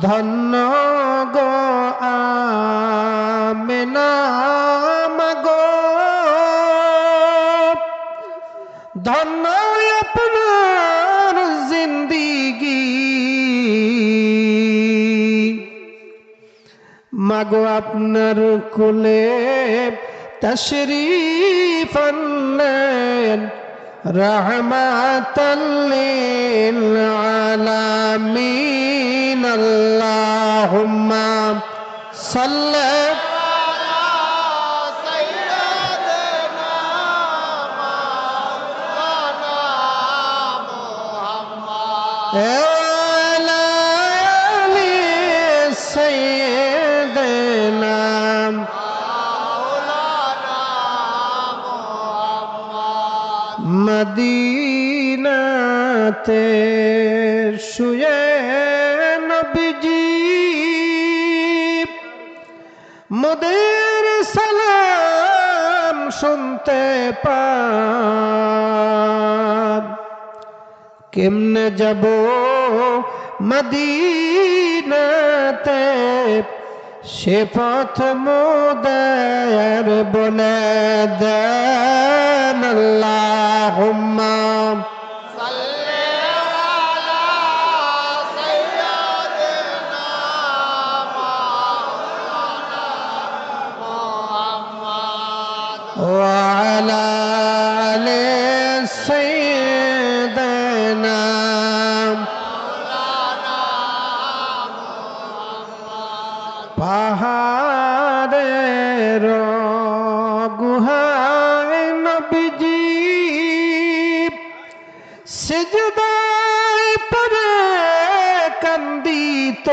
ধন্য গো আমেনা মাগো, ধন্য আপনার জিন্দিগি মাগো, আপনার কোলে তশরীফ আনলেন রহমাতাল লিল আলামিন। আল্লাহুম্মা সাল্লি আলা সাইয়্যিদিনা মাওলানা মুহাম্মদ ওয়া আলি সাইয়্যিদিনা মাওলানা মুহাম্মদ। মদিনাতে শুয়ে নবীজি মোদের সালাম শুনতে পান, কেমনে যাব মদিনাতে সে পথ মোদের বলে দেন। আল্লাহুম্মা সাল্লি আলা সাইয়্যিদিনা মাওলানা মুহাম্মদ ওয়া আলা আলি সাইয়্যিদিনা মাওলানা মুহাম্মদ। পাহাড়ের গুহায় নবীজি সিজদায় পড়ে কান্দিত,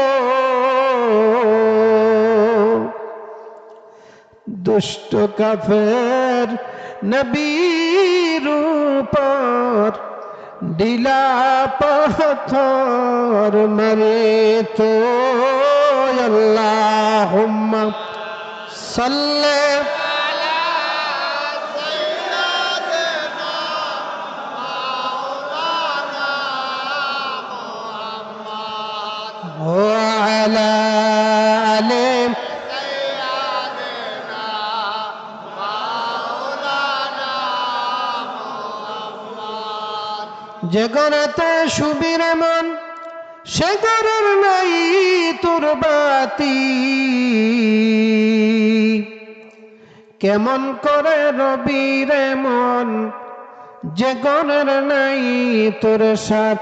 দুষ্ট কাফের নবীর উপর ঢিলা পাথর মারিত। আল্লাহুম্মা সাল্লি আলা সাইয়্যিদিনা মাওলানা মুহাম্মদ ওয়া আলা আলি সাইয়্যিদিনা মাওলানা মুহাম্মদ। যে ঘরেতে সুবীর মন সে ঘরের নাই তোর বাতি, কেমন করে রবি রে মন যে ঘরের নাই তোর সাথী।